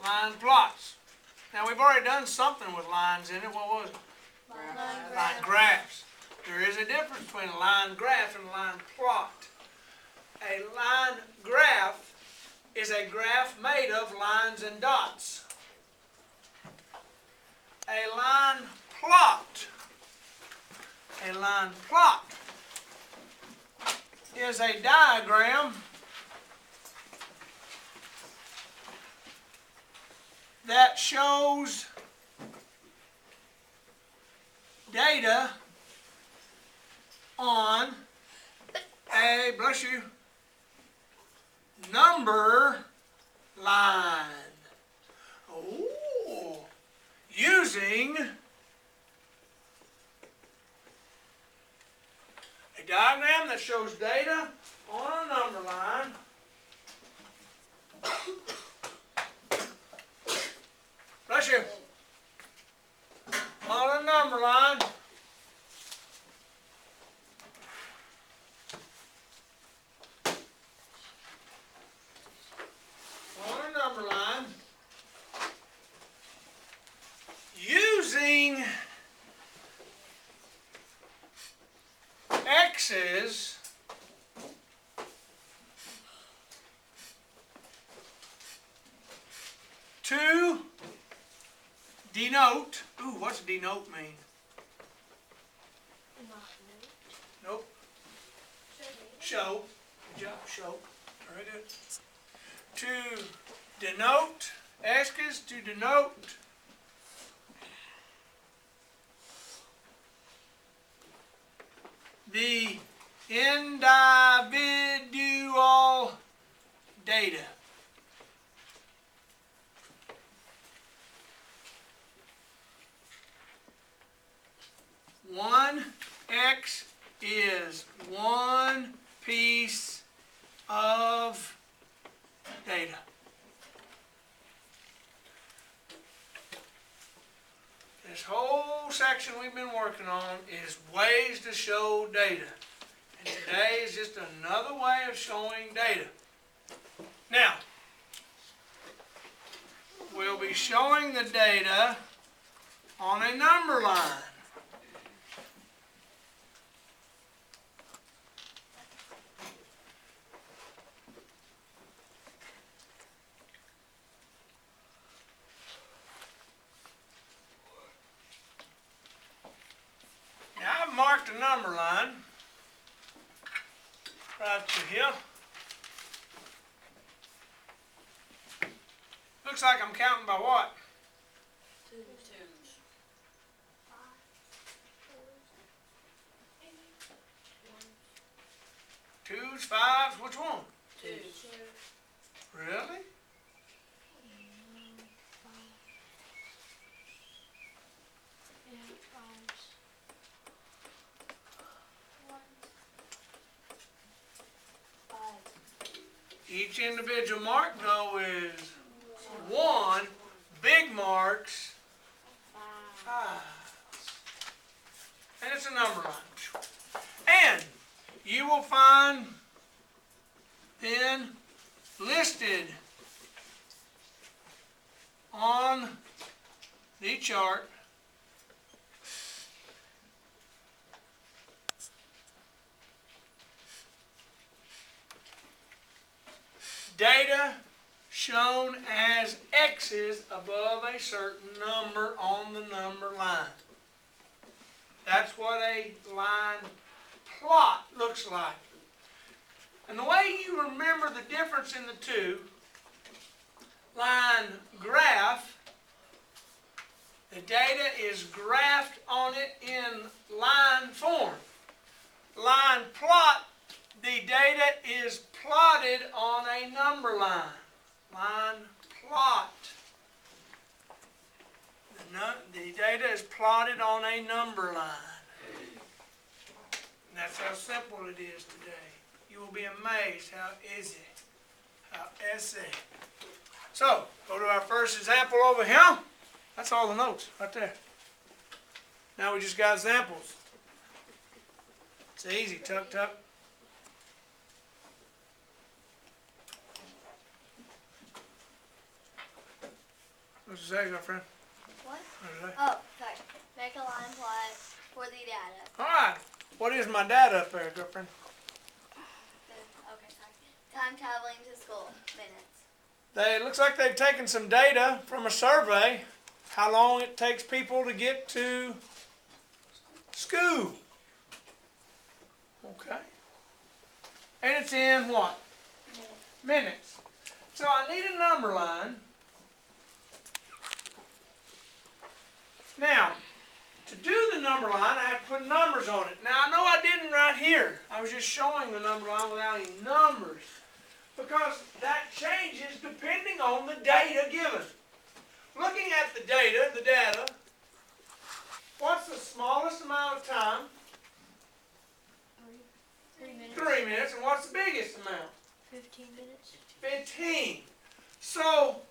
line plots. Now we've already done something with lines in it. What was it? Line graphs. There is a difference between a line graph and a line plot. A line graph is a graph made of lines and dots. A line plot is a diagram that shows data on a, bless you, number line. Oh, using a diagram that shows data on a number line. Bless you. On a number line. On a number line. Using X's to denote. Ooh, what's denote mean? Nope. Show. Good job, show. Very good. To denote, X's to denote the individual data. One X is one piece of data. This whole section we've been working on is ways to show data. And today is just another way of showing data. Now, we'll be showing the data on a number line. Marked a number line right to here. Looks like I'm counting by what? Twos, fives, which one? Twos. Really? Each individual mark, though, is one. Big marks, five. And it's a number line. And you will find then listed on the chart data shown as X's above a certain number on the number line. That's what a line plot looks like. And the way you remember the difference in the two, line graph, the data is graphed on it in line form. Line plot, the data is plotted on a number line. Line plot. The data is plotted on a number line. And that's how simple it is today. You will be amazed how easy, how easy. So, go to our first example over here. That's all the notes right there. Now we just got examples. It's easy, tuck, tuck. What's it say, girlfriend? What? What's it say? Oh, sorry. Make a line plot for the data. Alright. What is my data up there, girlfriend? Okay, sorry. Time traveling to school. Minutes. It looks like they've taken some data from a survey. How long it takes people to get to school. Okay. And it's in what? Minutes. So I need a number line. Now, to do the number line, I have to put numbers on it. Now, I know I didn't right here. I was just showing the number line without any numbers, because that changes depending on the data given. Looking at the data, what's the smallest amount of time? 3 minutes. 3 minutes. And what's the biggest amount? 15 minutes. 15. So,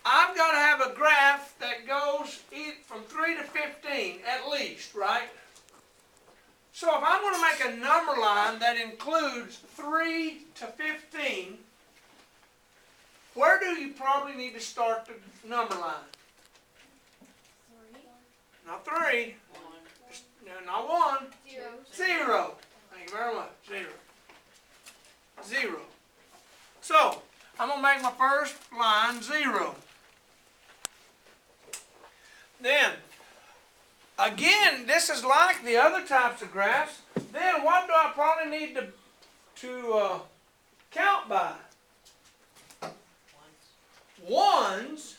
I've got to have a graph that goes from 3 to 15 at least, right? So if I'm going to make a number line that includes 3 to 15, where do you probably need to start the number line? 3. Not 3. No, not 1. 0. 0. Thank you very much. 0. 0. So, I'm going to make my first line 0. Then, again, this is like the other types of graphs. Then, what do I probably need to count by? Ones.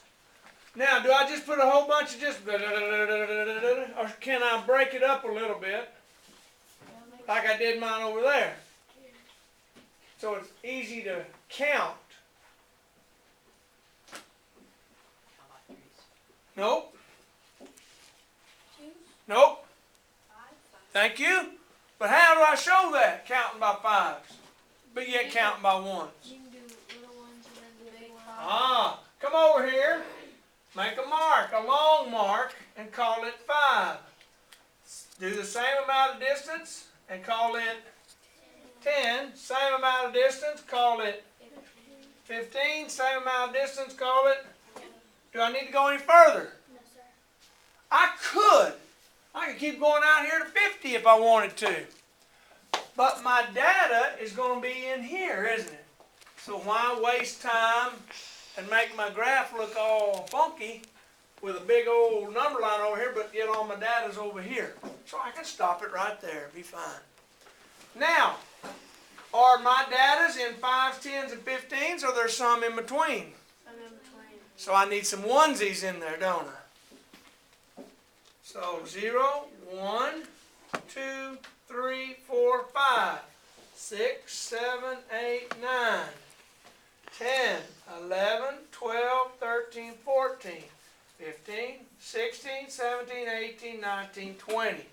Now, do I just put a whole bunch of just or can I break it up a little bit like I did mine over there? So it's easy to count. Nope. Nope. Thank you. But how do I show that? Counting by 5s, but yet counting by 1s. You can do little ones and then the big ones. Ah, come over here. Make a mark, a long mark, and call it 5. Do the same amount of distance and call it 10. Same amount of distance, call it 15. Same amount of distance, call it. Do I need to go any further? No, sir. I could keep going out here to 50 if I wanted to. But my data is going to be in here, isn't it? So why waste time and make my graph look all funky with a big old number line over here, but yet all my data's over here? So I can stop it right there, be fine. Now, are my data's in 5s, 10s, and 15s, or there's some in between? I'm in between. So I need some onesies in there, don't I? So 0, 1, 2, 3, 4, 5, 6, 7, 8, 9, 10, 11, 12, 13, 14, 15, 16, 17, 18, 19, 20.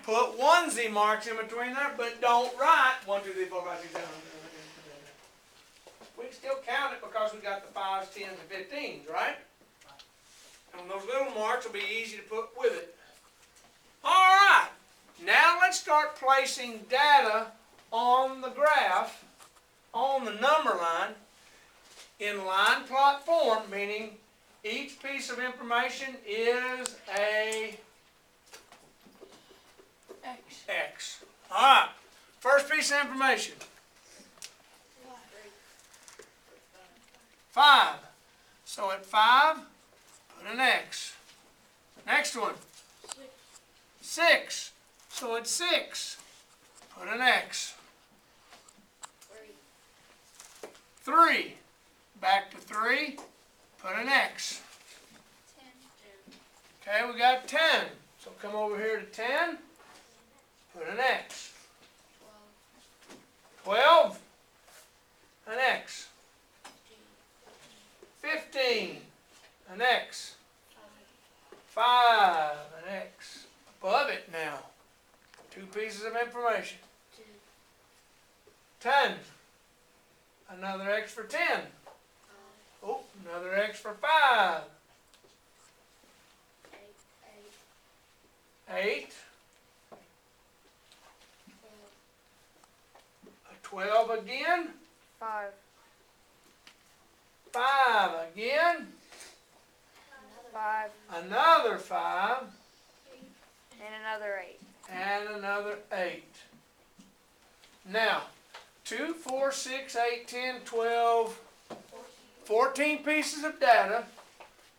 Put onesie marks in between there, but don't write 1, 2, 3, 4, 5, 6, 7, 8, 9, 10, 11, 12. We can still count it because we got the 5s, 10s, and 15s, right? And those little marks will be easy to put with it. All right. Now let's start placing data on the graph, on the number line, in line plot form, meaning each piece of information is a X. All right. First piece of information. 5. So at 5, put an X. Next one. 6. So at 6, put an X. 3. Back to 3, put an X. 10. Okay, we got 10. So come over here to 10, put an X. 12, an X. 15, an X. 5, an X. Above it now. 2 pieces of information. 10, another X for 10. Oh, another X for 5. 8. A 12 again. 5. 5 again. 5, another 5, and another 8. and another 8. Now, 2, 4, 6, 8, 10, 12, 14 pieces of data.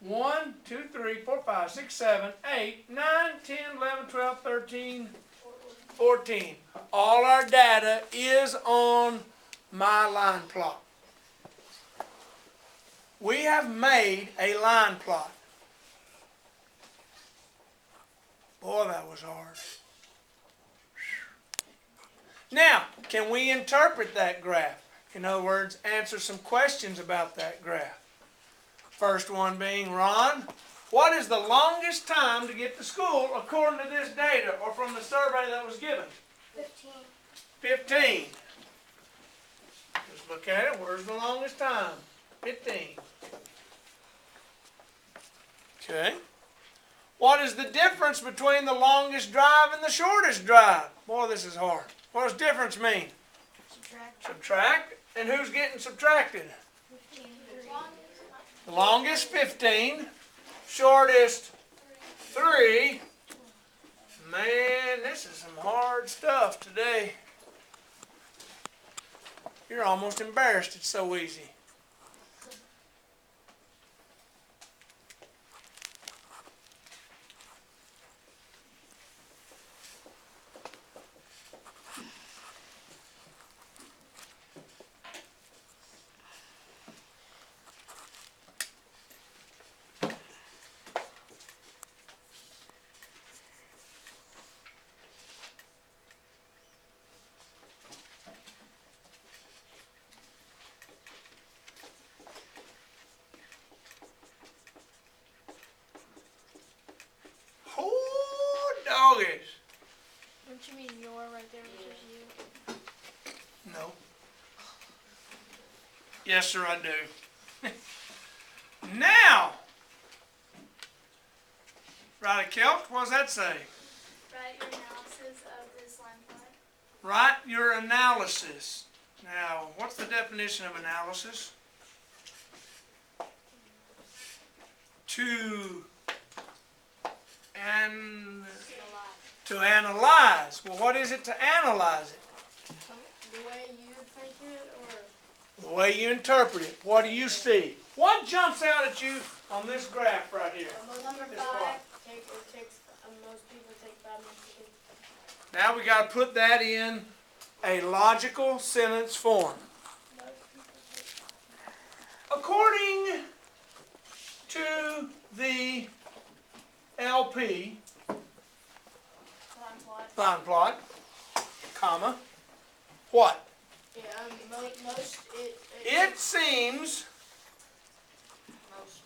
1, 2, 3, 4, 5, 6, 7, 8, 9, 10, 11, 12, 13, 14. All our data is on my line plot. We have made a line plot. Boy, that was hard. Now, can we interpret that graph? In other words, answer some questions about that graph. First one being, Ron, what is the longest time to get to school according to this data or from the survey that was given? 15. 15. Just look at it. Where's the longest time? 15. Okay. What is the difference between the longest drive and the shortest drive? Boy, this is hard. What does difference mean? Subtract. Subtract. And who's getting subtracted? 15. The longest, 15. Shortest, 3. Man, this is some hard stuff today. You're almost embarrassed. It's so easy. Oh, doggies. Don't you mean your right there, which is you? No. Yes, sir, I do. Now, write a calc. What does that say? Write your analysis of this line plot. Write your analysis. Now, what's the definition of analysis? To analyze. Well, what is it to analyze it? The way you think it, or? The way you interpret it. What do you see? What jumps out at you on this graph right here? Number This 5. plot. Most people take 5 minutes to get. Now we got to put that in a logical sentence form. According to the LP line plot, comma, what? Yeah, most It seems most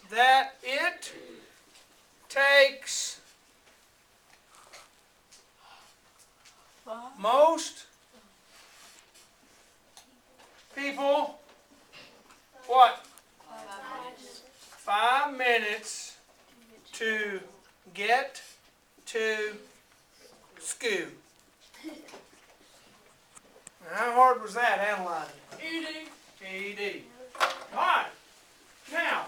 people. that it takes most people what? 5 minutes to get to school. How hard was that analyzing? ED. All right. Now,